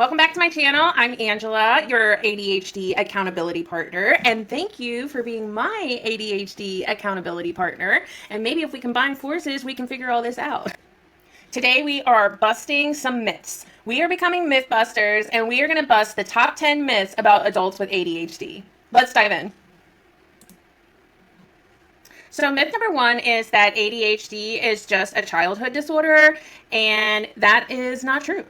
Welcome back to my channel. I'm Angela, your ADHD accountability partner, and thank you for being my ADHD accountability partner. And maybe if we combine forces, we can figure all this out. Today we are busting some myths. We are becoming mythbusters, and we are going to bust the top 10 myths about adults with ADHD. Let's dive in. So myth number one is that ADHD is just a childhood disorder, and that is not true.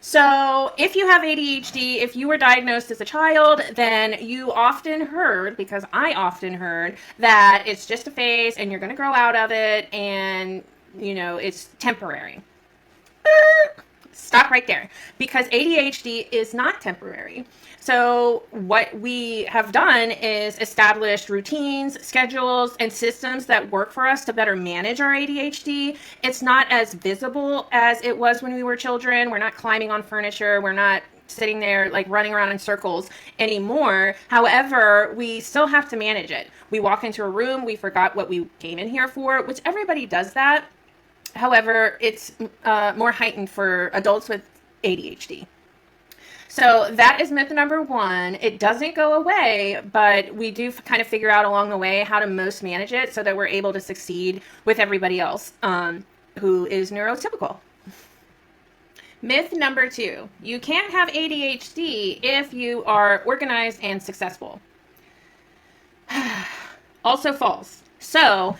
So if you have ADHD, if you were diagnosed as a child, then you often heard, because I often heard, that it's just a phase and you're going to grow out of it and, it's temporary. Stop right there, because ADHD is not temporary. So what we have done is established routines, schedules, and systems that work for us to better manage our ADHD. It's not as visible as it was when we were children. We're not climbing on furniture. We're not sitting there like running around in circles anymore. However, we still have to manage it. We walk into a room, we forgot what we came in here for, which everybody does that. However, it's more heightened for adults with ADHD. So that is myth number one. It doesn't go away, but we do kind of figure out along the way how to most manage it so that we're able to succeed with everybody else who is neurotypical. Myth number two, you can't have ADHD if you are organized and successful. Also false. So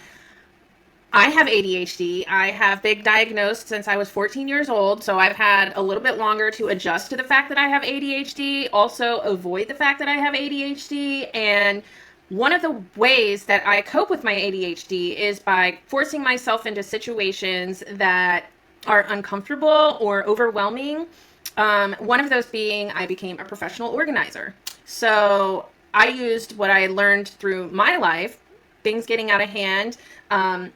I have ADHD. I have been diagnosed since I was 14 years old, so I've had a little bit longer to adjust to the fact that I have ADHD, also avoid the fact that I have ADHD, and one of the ways that I cope with my ADHD is by forcing myself into situations that are uncomfortable or overwhelming. One of those being I became a professional organizer. So I used what I learned through my life, things getting out of hand,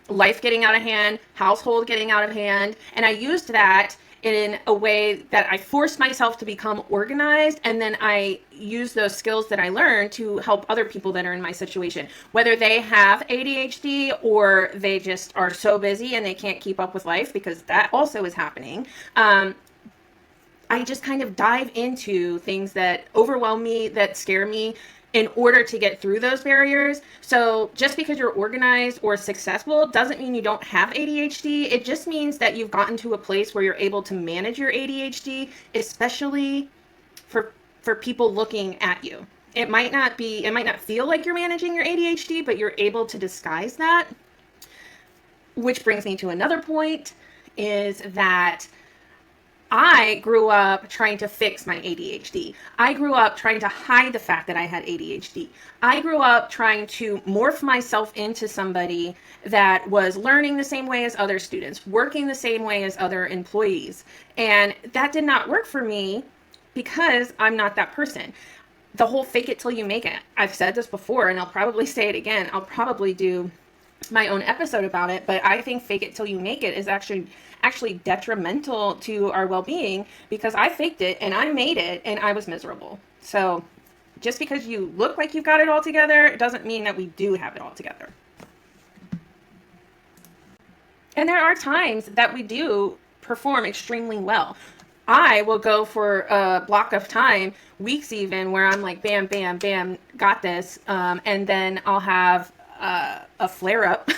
life getting out of hand, household getting out of hand. And I used that in a way that I forced myself to become organized. And then I use those skills that I learned to help other people that are in my situation, whether they have ADHD or they just are so busy and they can't keep up with life, because that also is happening. I just kind of dive into things that overwhelm me, that scare me, in order to get through those barriers. So just because you're organized or successful doesn't mean you don't have ADHD. It just means that you've gotten to a place where you're able to manage your ADHD, especially for people looking at you. It might not feel like you're managing your ADHD, but you're able to disguise that. Which brings me to another point, is that I grew up trying to fix my ADHD. I grew up trying to hide the fact that I had ADHD. I grew up trying to morph myself into somebody that was learning the same way as other students, working the same way as other employees. And that did not work for me because I'm not that person. The whole fake it till you make it. I've said this before and I'll probably say it again. I'll probably do my own episode about it, but I think fake it till you make it is actually detrimental to our well-being, because I faked it and I made it and I was miserable. So just because you look like you've got it all together, it doesn't mean that we do have it all together. And there are times that we do perform extremely well. I will go for a block of time, weeks even, where I'm like, bam, bam, bam, got this. And then I'll have a flare up,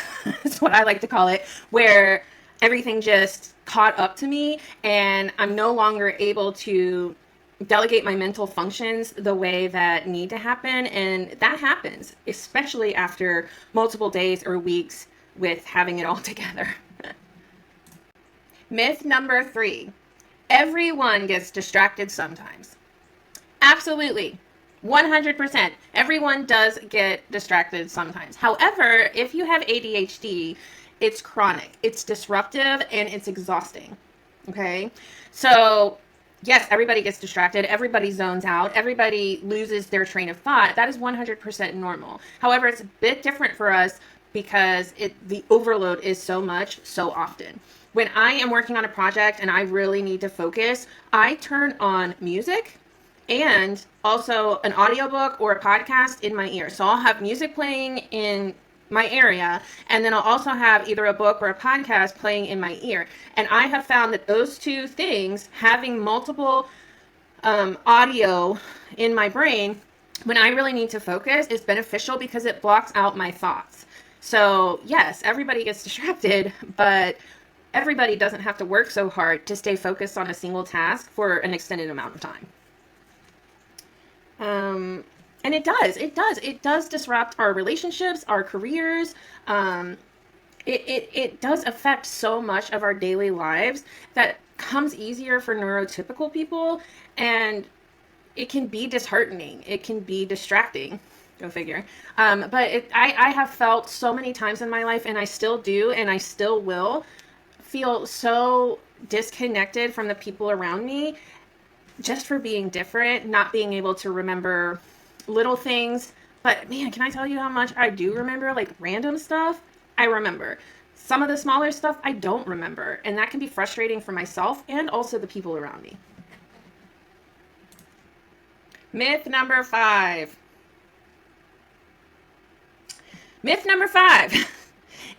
is what I like to call it, where everything just caught up to me and I'm no longer able to delegate my mental functions the way that need to happen. And that happens, especially after multiple days or weeks with having it all together. Myth number three, everyone gets distracted sometimes. Absolutely. 100%. Everyone does get distracted sometimes. However, if you have ADHD, it's chronic, it's disruptive, and it's exhausting. Okay? So, yes, everybody gets distracted, everybody zones out, everybody loses their train of thought. That is 100% normal. However, it's a bit different for us because the overload is so much, so often. When I am working on a project and I really need to focus, I turn on music and also an audiobook or a podcast in my ear. So I'll have music playing in my area, and then I'll also have either a book or a podcast playing in my ear. And I have found that those two things, having multiple audio in my brain when I really need to focus, is beneficial because it blocks out my thoughts. So yes, everybody gets distracted, but everybody doesn't have to work so hard to stay focused on a single task for an extended amount of time. And it does disrupt our relationships, our careers. It does affect so much of our daily lives that comes easier for neurotypical people, and it can be disheartening. It can be distracting. Go figure. But I have felt so many times in my life, and I still do, and I still will feel so disconnected from the people around me just for being different, not being able to remember little things. But man, can I tell you how much I do remember? Like random stuff, I remember. Some of the smaller stuff I don't remember, and that can be frustrating for myself and also the people around me. Myth number 5. Myth number 5.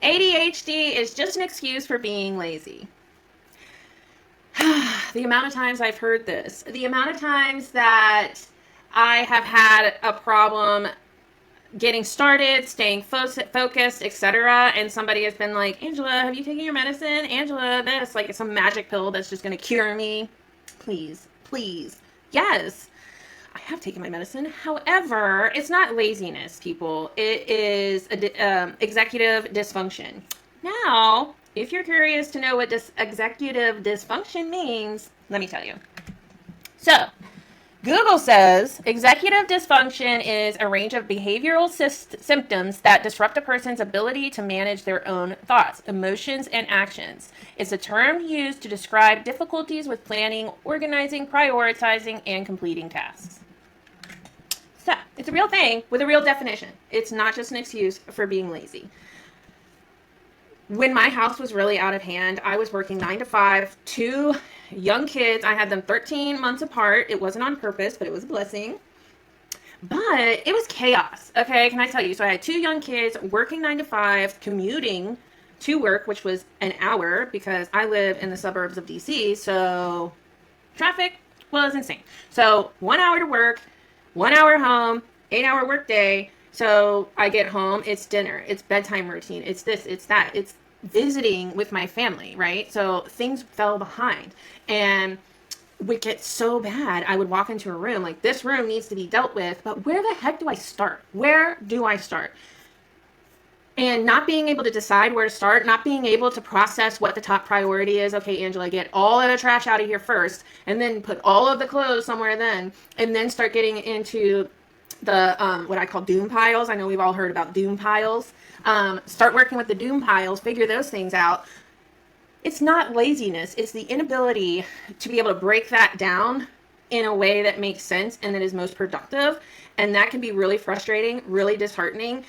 ADHD is just an excuse for being lazy. The amount of times I've heard this, the amount of times that I have had a problem getting started, staying focused, etc. And somebody has been like, Angela, have you taken your medicine? Angela, this, like it's some magic pill that's just going to cure me. Please, please. Yes, I have taken my medicine. However, it's not laziness, people. It is executive dysfunction. Now, if you're curious to know what executive dysfunction means, let me tell you. So, Google says executive dysfunction is a range of behavioral symptoms that disrupt a person's ability to manage their own thoughts, emotions, and actions. It's a term used to describe difficulties with planning, organizing, prioritizing, and completing tasks. So, it's a real thing with a real definition. It's not just an excuse for being lazy. When my house was really out of hand, I was working 9 to 5, 2 young kids. I had them 13 months apart. It wasn't on purpose, but it was a blessing. But it was chaos. Okay, can I tell you? So I had 2 young kids working 9 to 5, commuting to work, which was an hour because I live in the suburbs of DC. So traffic was insane. So 1 hour to work, 1 hour home, 8-hour workday. So I get home, it's dinner, it's bedtime routine, it's this, it's that, it's visiting with my family, right? So things fell behind, and would get so bad. I would walk into a room like, this room needs to be dealt with, but where the heck do I start? Where do I start? And not being able to decide where to start, not being able to process what the top priority is. Okay, Angela, get all of the trash out of here first, and then put all of the clothes somewhere then, and then start getting into the what I call doom piles. I know we've all heard about doom piles. Start working with the doom piles, figure those things out. It's not laziness. It's the inability to be able to break that down in a way that makes sense and that is most productive. And that can be really frustrating, really disheartening,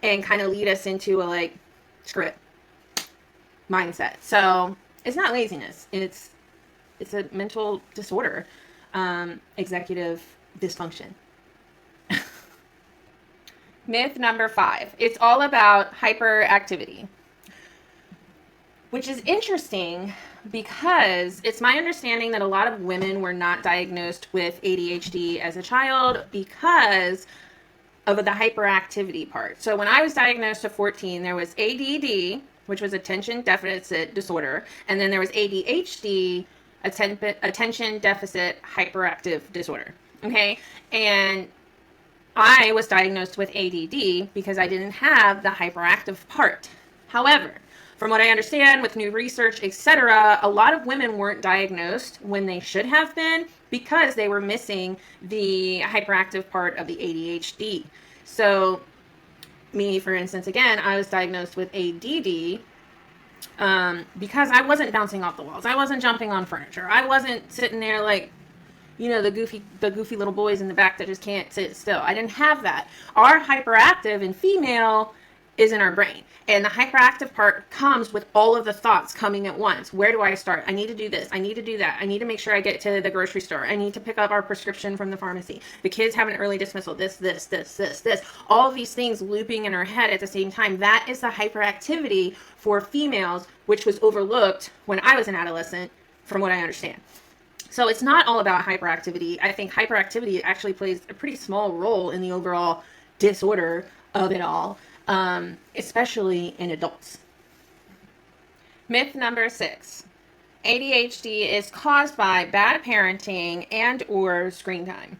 and kind of lead us into a like, screw it mindset. So it's not laziness. It's a mental disorder, executive dysfunction. Myth number 5. It's all about hyperactivity, which is interesting because it's my understanding that a lot of women were not diagnosed with ADHD as a child because of the hyperactivity part. So when I was diagnosed at 14, there was ADD, which was attention deficit disorder, and then there was ADHD, attention deficit hyperactive disorder. Okay, and I was diagnosed with ADD because I didn't have the hyperactive part. However, from what I understand with new research, etc., a lot of women weren't diagnosed when they should have been because they were missing the hyperactive part of the ADHD. So me, for instance, again, I was diagnosed with ADD because I wasn't bouncing off the walls. I wasn't jumping on furniture. I wasn't sitting there like, you know, the goofy little boys in the back that just can't sit still. I didn't have that. Our hyperactive in female is in our brain. And the hyperactive part comes with all of the thoughts coming at once. Where do I start? I need to do this. I need to do that. I need to make sure I get to the grocery store. I need to pick up our prescription from the pharmacy. The kids have an early dismissal. This. All of these things looping in our head at the same time. That is the hyperactivity for females, which was overlooked when I was an adolescent, from what I understand. So it's not all about hyperactivity. I think hyperactivity actually plays a pretty small role in the overall disorder of it all, especially in adults. Myth number 6. ADHD is caused by bad parenting and or screen time.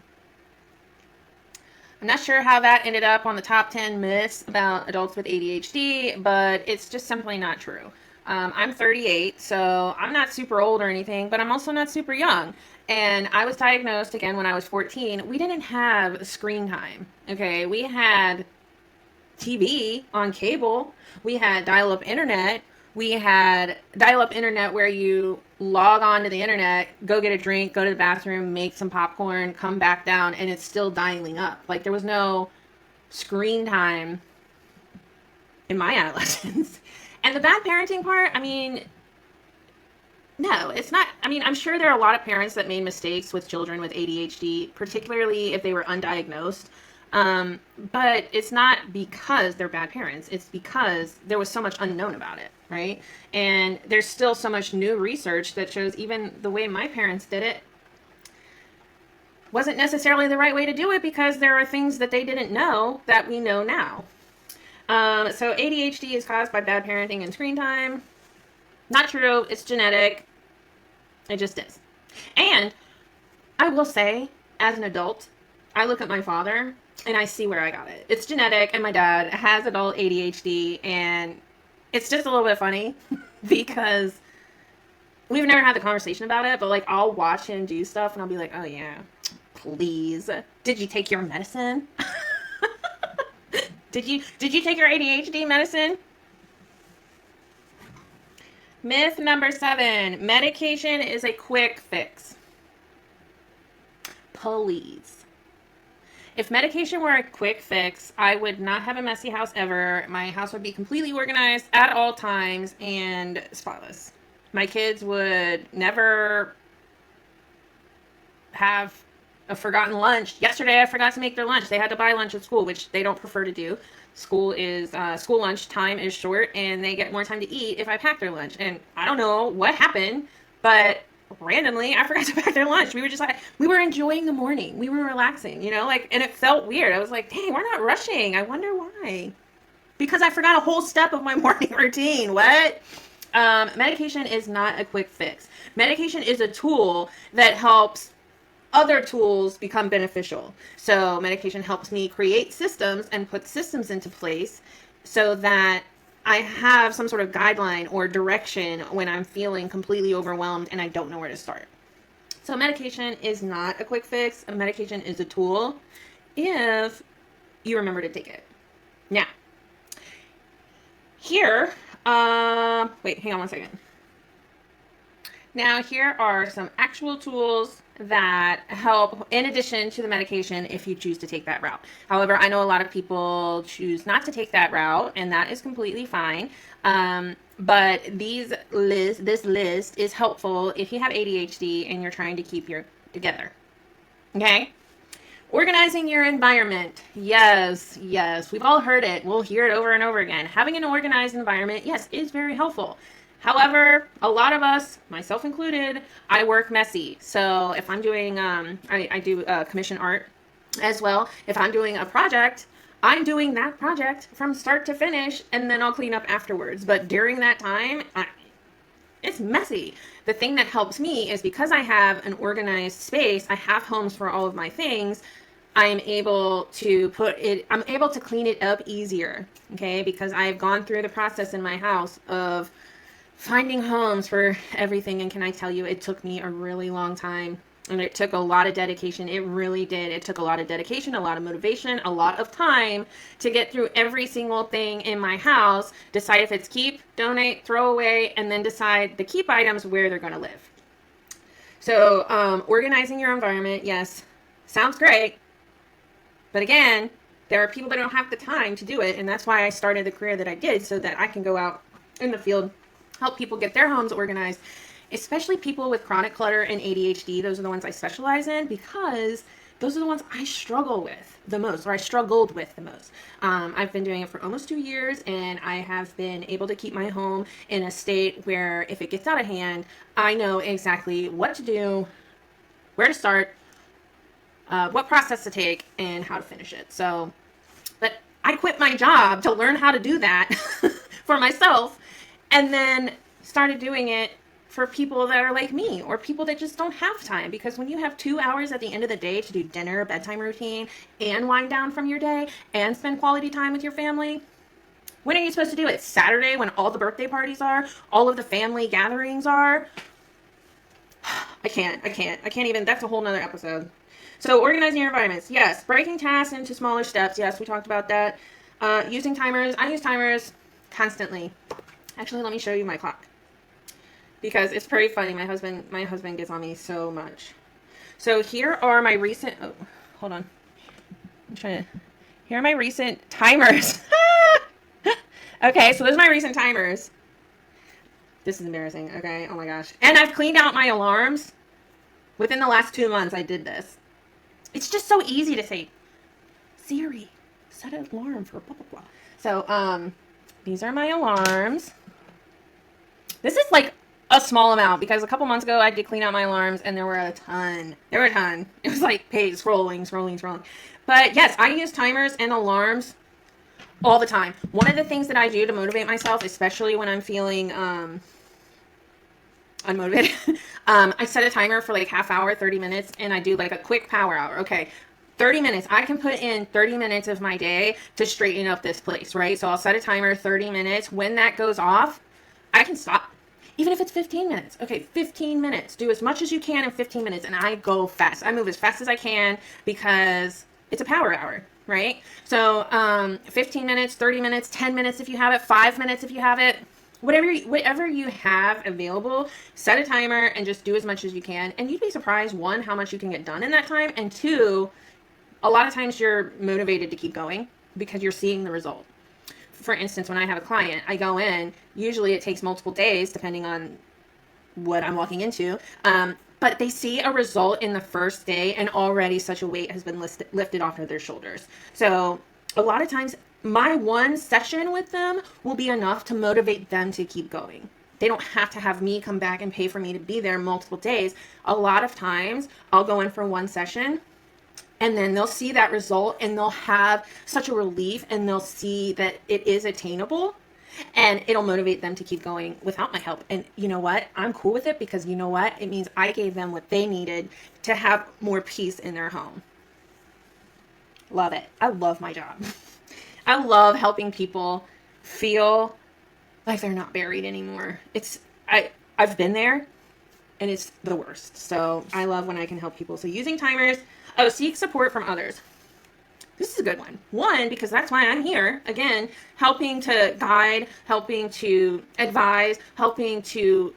I'm not sure how that ended up on the top 10 myths about adults with ADHD, but it's just simply not true. I'm 38, so I'm not super old or anything, but I'm also not super young. And I was diagnosed again when I was 14. We didn't have screen time. Okay, we had TV on cable. We had dial-up internet. We had dial-up internet where you log on to the internet, go get a drink, go to the bathroom, make some popcorn, come back down, and it's still dialing up. Like, there was no screen time in my adolescence. And the bad parenting part, I mean, no, it's not. I mean, I'm sure there are a lot of parents that made mistakes with children with ADHD, particularly if they were undiagnosed. But it's not because they're bad parents. It's because there was so much unknown about it, right? And there's still so much new research that shows even the way my parents did it wasn't necessarily the right way to do it, because there are things that they didn't know that we know now. So ADHD is caused by bad parenting and screen time. Not true. It's genetic. It just is. And I will say, as an adult, I look at my father and I see where I got it. It's genetic, and my dad has adult ADHD, and it's just a little bit funny because we've never had the conversation about it, but like, I'll watch him do stuff and I'll be like, oh yeah, please. Did you take your medicine? Did you take your ADHD medicine? Myth number 7. Medication is a quick fix. Please. If medication were a quick fix, I would not have a messy house ever. My house would be completely organized at all times and spotless. My kids would never have a forgotten lunch. Yesterday I forgot to make their lunch. They had to buy lunch at school, which they don't prefer to do. School lunch time is short, and they get more time to eat if I pack their lunch. And I don't know what happened, but randomly I forgot to pack their lunch. We were just like, we were enjoying the morning. We were relaxing, and it felt weird. I was like, dang, we're not rushing. I wonder why. Because I forgot a whole step of my morning routine. What? Medication is not a quick fix. Medication is a tool that helps other tools become beneficial. So medication helps me create systems and put systems into place so that I have some sort of guideline or direction when I'm feeling completely overwhelmed and I don't know where to start. So medication is not a quick fix. A medication is a tool if you remember to take it. Now, here, wait, hang on one second. Now, here are some actual tools that help in addition to the medication if you choose to take that route. However, I know a lot of people choose not to take that route, and that is completely fine. But this list is helpful if you have ADHD and you're trying to keep your together. Okay? Organizing your environment. Yes. We've all heard it. We'll hear it over and over again. Having an organized environment, yes, is very helpful. However, a lot of us, myself included, I work messy. So if I'm doing, I do commission art as well. If I'm doing a project, I'm doing that project from start to finish, and then I'll clean up afterwards. But during that time, it's messy. The thing that helps me is because I have an organized space, I have homes for all of my things, I'm able to clean it up easier, okay? Because I've gone through the process in my house of finding homes for everything, and can I tell you, it took me a really long time, and it took a lot of dedication. It really did. It took a lot of dedication, a lot of motivation, a lot of time to get through every single thing in my house, decide if it's keep, donate, throw away, and then decide the keep items where they're going to live. So organizing your environment, yes, sounds great, but again, There are people that don't have the time to do it, and that's why I started the career that I did, so that I can go out in the field, help people get their homes organized, especially people with chronic clutter and ADHD. Those are the ones I specialize in, because those are the ones I struggle with the most, or I struggled with the most. I've been doing it for almost 2 years, and I have been able to keep my home in a state where if it gets out of hand, I know exactly what to do, where to start, what process to take, and how to finish it. So, but I quit my job to learn how to do that for myself, and then started doing it for people that are like me, or people that just don't have time. Because when you have 2 hours at the end of the day to do dinner, bedtime routine, and wind down from your day, and spend quality time with your family, when are you supposed to do it? Saturday, when all the birthday parties are, all of the family gatherings are? I can't even. That's a whole nother episode. So organizing your environments. Yes. Breaking tasks into smaller steps. Yes, we talked about that. Using timers. I use timers constantly. Actually, let me show you my clock, because it's pretty funny. My husband gets on me so much. So here are my recent, oh, hold on. Here are my recent timers. Okay, so those are my recent timers. This is embarrassing. Okay, oh my gosh. And I've cleaned out my alarms. Within the last 2 months, I did this. It's just so easy to say, Siri, set an alarm for blah, blah, blah. So, these are my alarms. This is like a small amount, because a couple months ago I did clean out my alarms and there were a ton. It was like page scrolling. But yes, I use timers and alarms all the time. One of the things that I do to motivate myself, especially when I'm feeling unmotivated, I set a timer for like half hour, 30 minutes, and I do like a quick power hour. Okay, 30 minutes. I can put in 30 minutes of my day to straighten up this place, right? So I'll set a timer, 30 minutes. When that goes off, I can stop. Even if it's 15 minutes. Okay, 15 minutes. Do as much as you can in 15 minutes, and I go fast. I move as fast as I can, because it's a power hour, right? So 15 minutes, 30 minutes, 10 minutes if you have it, 5 minutes if you have it. Whatever you have available, set a timer and just do as much as you can. And you'd be surprised, one, how much you can get done in that time, and two, a lot of times you're motivated to keep going because you're seeing the result. For instance, when I have a client, I go in, usually it takes multiple days depending on what I'm walking into, but they see a result in the first day, and already such a weight has been lifted off of their shoulders. So a lot of times my one session with them will be enough to motivate them to keep going. They don't have to have me come back and pay for me to be there multiple days. A lot of times I'll go in for one session, and then they'll see that result, and they'll have such a relief, and they'll see that it is attainable, and it'll motivate them to keep going without my help. And you know what? I'm cool with it, because you know what? It means I gave them what they needed to have more peace in their home. Love it. I love my job. I love helping people feel like they're not buried anymore. I've been there, and it's the worst. So I love when I can help people. So using timers. Oh, seek support from others. This is a good one. One, because that's why I'm here. Again, helping to guide, helping to advise, helping to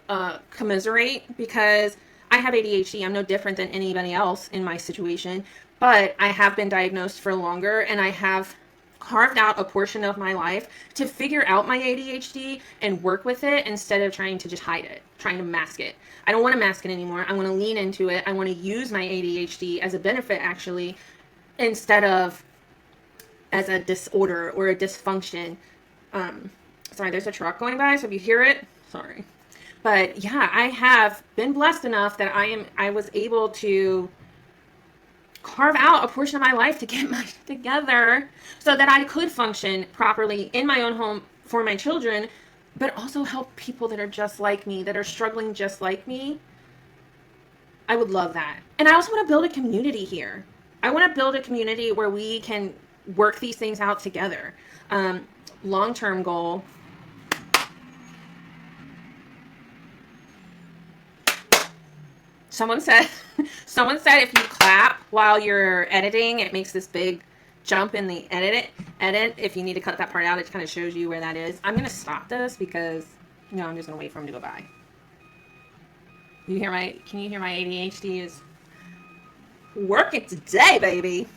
commiserate, because I have ADHD. I'm no different than anybody else in my situation, but I have been diagnosed for longer, and I have carved out a portion of my life to figure out my ADHD and work with it, instead of trying to just hide it, trying to mask it. I don't want to mask it anymore. I want to lean into it. I want to use my ADHD as a benefit, actually, instead of as a disorder or a dysfunction. Sorry, there's a truck going by, so if you hear it, sorry. But yeah, I have been blessed enough that I was able to carve out a portion of my life to get my shit together so that I could function properly in my own home for my children, but also help people that are just like me, that are struggling just like me. I would love that. And I also want to build a community here. I want to build a community where we can work these things out together. Long-term goal. Someone said if you clap while you're editing, it makes this big jump in the edit. If you need to cut that part out, it kind of shows you where that is. I'm going to stop this because, I'm just going to wait for him to go by. Can you hear my ADHD is working today, baby?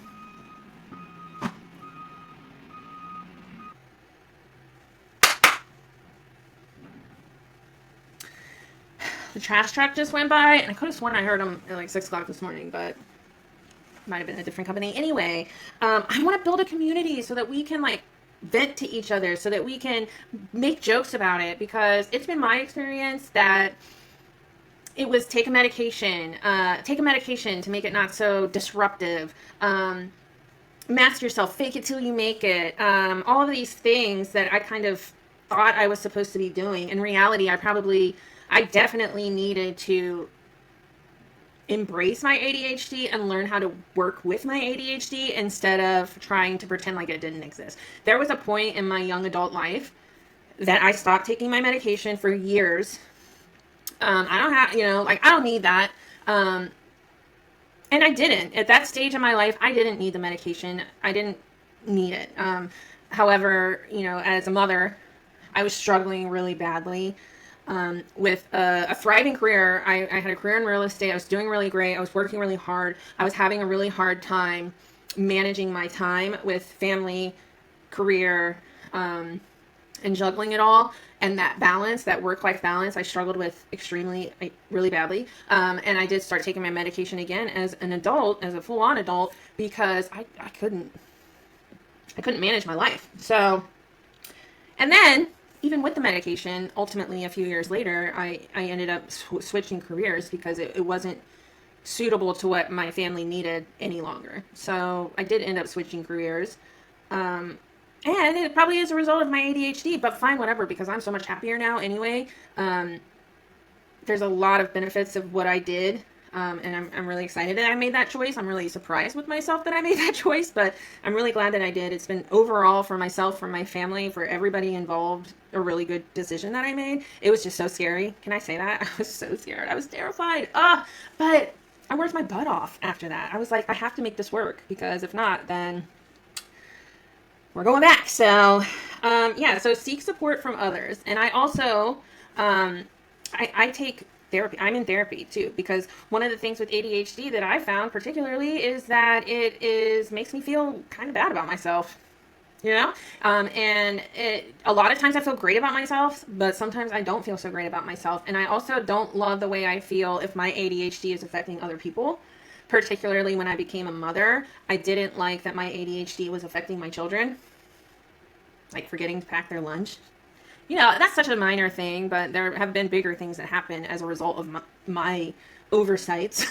the trash truck just went by, and I could have sworn I heard them at like 6 o'clock this morning, but might have been a different company. Anyway, I want to build a community so that we can like vent to each other, so that we can make jokes about it, because it's been my experience that it was take a medication to make it not so disruptive. Mask yourself, fake it till you make it. All of these things that I kind of thought I was supposed to be doing. In reality, I definitely needed to embrace my ADHD and learn how to work with my ADHD instead of trying to pretend like it didn't exist. There was a point in my young adult life that I stopped taking my medication for years. I don't have, I don't need that. And I didn't. At that stage in my life, I didn't need the medication. I didn't need it. However, as a mother, I was struggling really badly with a thriving career. I had a career in real estate. I was doing really great. I was working really hard. I was having a really hard time managing my time with family, career, and juggling it all. And that balance, that work-life balance, I struggled with really badly. And I did start taking my medication again as an adult, as a full-on adult, because I couldn't manage my life. So, and then even with the medication, ultimately a few years later, I ended up switching careers because it wasn't suitable to what my family needed any longer. So I did end up switching careers. And it probably is a result of my ADHD, but fine, whatever, because I'm so much happier now anyway. There's a lot of benefits of what I did, and I'm really excited that I made that choice. I'm really surprised with myself that I made that choice, but I'm really glad that I did. It's been overall for myself, for my family, for everybody involved, a really good decision that I made. It was just so scary. Can I say that? I was so scared. I was terrified. But I worked my butt off after that. I was like, I have to make this work, because if not, then we're going back. So, so seek support from others. And I also, I take therapy. I'm in therapy too, because one of the things with ADHD that I found particularly is that makes me feel kind of bad about myself, and a lot of times I feel great about myself, but sometimes I don't feel so great about myself. And I also don't love the way I feel if my ADHD is affecting other people. Particularly when I became a mother, I didn't like that my ADHD was affecting my children, like forgetting to pack their lunch. That's such a minor thing, but there have been bigger things that happen as a result of my oversights.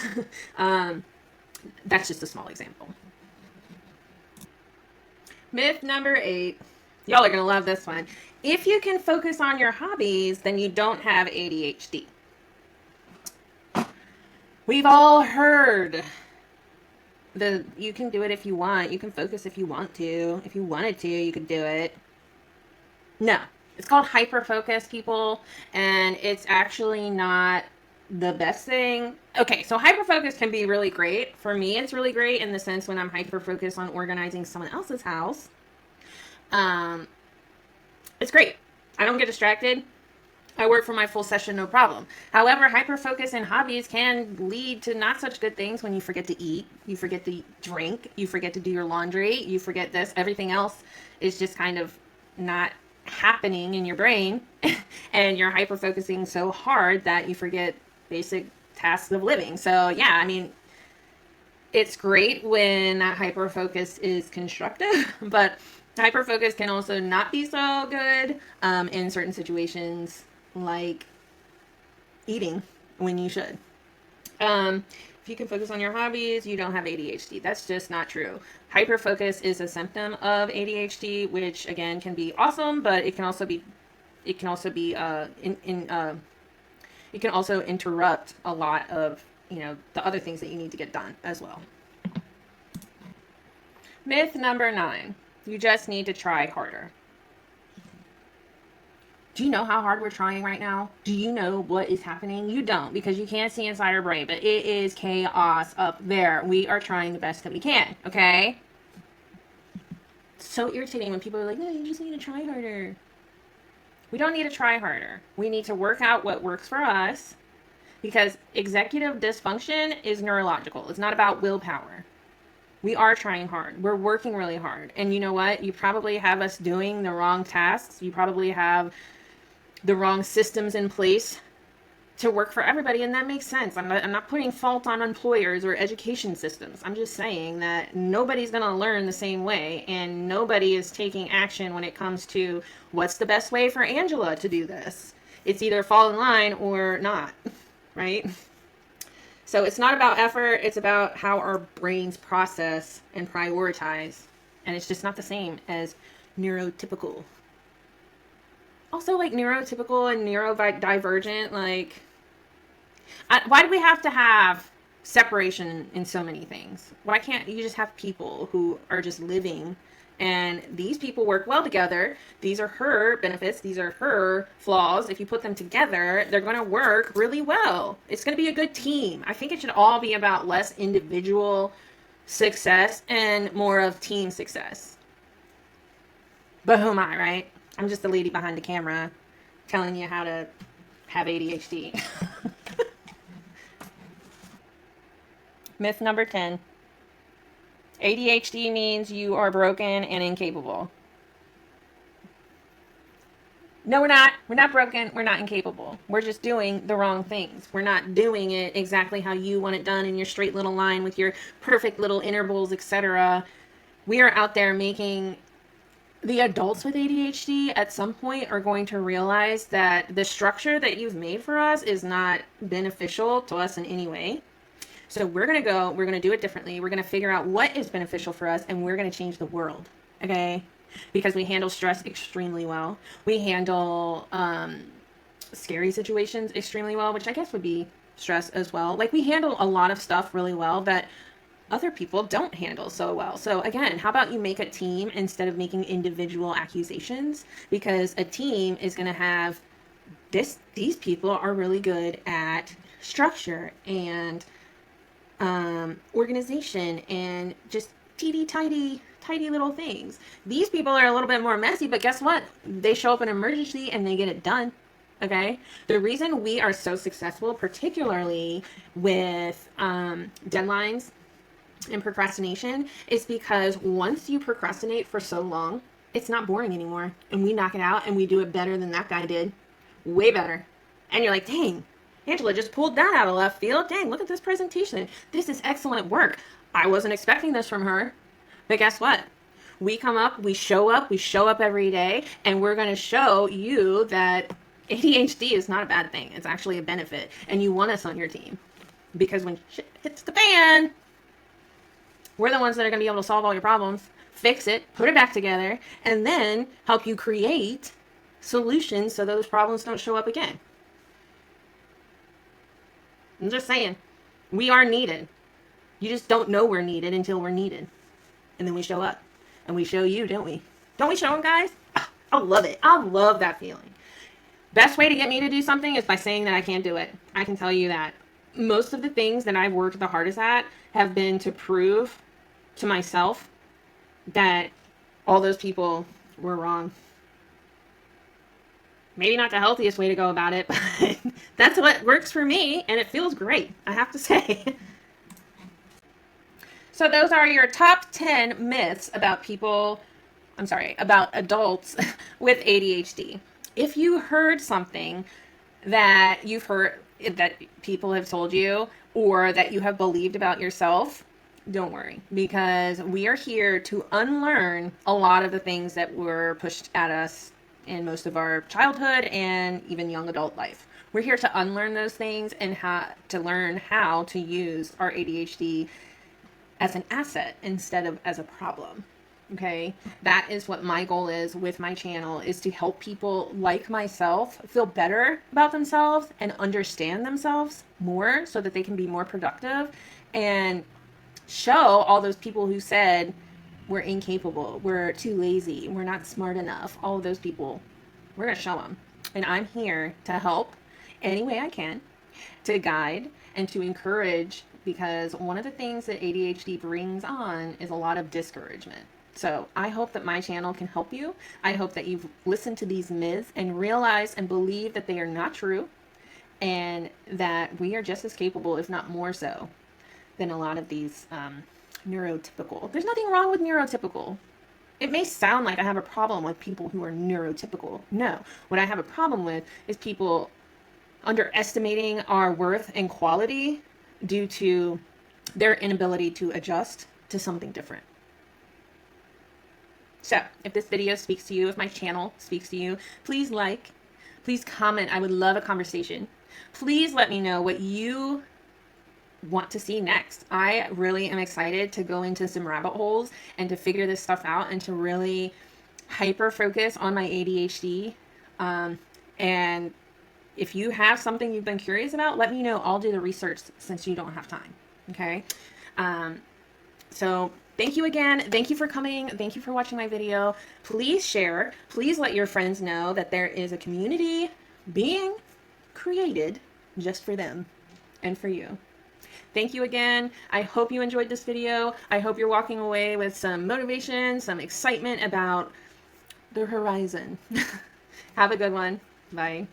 That's just a small example. Myth number 8. Y'all are going to love this one. If you can focus on your hobbies, then you don't have ADHD. We've all heard you can do it if you want. You can focus if you want to. If you wanted to, you could do it. No. It's called hyperfocus, people, and it's actually not the best thing. Okay, so hyperfocus can be really great. For me, it's really great in the sense when I'm hyperfocused on organizing someone else's house. It's great. I don't get distracted. I work for my full session, no problem. However, hyperfocus in hobbies can lead to not such good things when you forget to eat, you forget to drink, you forget to do your laundry, you forget this. Everything else is just kind of not happening in your brain, and you're hyperfocusing so hard that you forget basic tasks of living. So yeah, I mean, it's great when that hyperfocus is constructive, but hyperfocus can also not be so good in certain situations, like eating when you should. If you can focus on your hobbies, you don't have ADHD. That's just not true. Hyperfocus is a symptom of ADHD, which again can be awesome, but it can also interrupt a lot of, the other things that you need to get done as well. Myth number 9. You just need to try harder. Do you know how hard we're trying right now? Do you know what is happening? You don't, because you can't see inside our brain, but it is chaos up there. We are trying the best that we can, okay? It's so irritating when people are like, no, you just need to try harder. We don't need to try harder. We need to work out what works for us, because executive dysfunction is neurological. It's not about willpower. We are trying hard. We're working really hard. And you know what? You probably have us doing the wrong tasks. You probably have the wrong systems in place to work for everybody, and that makes sense. I'm not putting fault on employers or education systems. I'm just saying that nobody's going to learn the same way, and nobody is taking action when it comes to what's the best way for Angela to do this. It's either fall in line or not, right? So it's not about effort, it's about how our brains process and prioritize, and it's just not the same as neurotypical. Also, like neurotypical and neurodivergent, like why do we have to have separation in so many things? Why can't you just have people who are just living, and these people work well together? These are her benefits, these are her flaws. If you put them together, they're going to work really well. It's going to be a good team. I think it should all be about less individual success and more of team success. But who am I, right? I'm just the lady behind the camera telling you how to have ADHD. Myth number 10. ADHD means you are broken and incapable. No, we're not. We're not broken. We're not incapable. We're just doing the wrong things. We're not doing it exactly how you want it done in your straight little line with your perfect little intervals, etc. We are out there making the adults with ADHD at some point are going to realize that the structure that you've made for us is not beneficial to us in any way. So we're going to do it differently. We're going to figure out what is beneficial for us, and we're going to change the world. Okay? Because we handle stress extremely well. We handle scary situations extremely well, which I guess would be stress as well. Like, we handle a lot of stuff really well that other people don't handle so well. So again, how about you make a team instead of making individual accusations? Because a team is going to have these people are really good at structure and organization and just tidy little things. These people are a little bit more messy, but guess what? They show up in an emergency and they get it done. Okay? The reason we are so successful, particularly with deadlines and procrastination, is because once you procrastinate for so long, it's not boring anymore. And we knock it out and we do it better than that guy did. Way better. And you're like, dang, Angela just pulled that out of left field. Dang, look at this presentation. This is excellent work. I wasn't expecting this from her. But guess what? We come up, we show up every day, and we're going to show you that ADHD is not a bad thing. It's actually a benefit. And you want us on your team. Because when shit hits the fan, we're the ones that are going to be able to solve all your problems, fix it, put it back together, and then help you create solutions so those problems don't show up again. I'm just saying, we are needed. You just don't know we're needed until we're needed. And then we show up. And we show you, don't we? Don't we show them, guys? I love it. I love that feeling. Best way to get me to do something is by saying that I can't do it. I can tell you that. Most of the things that I've worked the hardest at have been to prove to myself that all those people were wrong. Maybe not the healthiest way to go about it, but that's what works for me, and it feels great, I have to say. So those are your top 10 myths about about adults with ADHD. If you heard something that you've heard that people have told you or that you have believed about yourself, don't worry, because we are here to unlearn a lot of the things that were pushed at us in most of our childhood and even young adult life. We're here to unlearn those things and to learn how to use our ADHD as an asset instead of as a problem. Okay, that is what my goal is with my channel, is to help people like myself feel better about themselves and understand themselves more so that they can be more productive, and show all those people who said we're incapable, we're too lazy, we're not smart enough, all of those people, we're going to show them. And I'm here to help any way I can, to guide and to encourage, because one of the things that ADHD brings on is a lot of discouragement. So I hope that my channel can help you. I hope that you've listened to these myths and realized and believe that they are not true, and that we are just as capable, if not more so, than a lot of these neurotypical. There's nothing wrong with neurotypical. It may sound like I have a problem with people who are neurotypical. No, what I have a problem with is people underestimating our worth and quality due to their inability to adjust to something different. So, if this video speaks to you, if my channel speaks to you, please like, please comment. I would love a conversation. Please let me know what you want to see next. I really am excited to go into some rabbit holes and to figure this stuff out and to really hyper focus on my ADHD. And if you have something you've been curious about, let me know. I'll do the research since you don't have time. Okay. So thank you again. Thank you for coming. Thank you for watching my video. Please share. Please let your friends know that there is a community being created just for them and for you. Thank you again. I hope you enjoyed this video. I hope you're walking away with some motivation, some excitement about the horizon. Have a good one. Bye.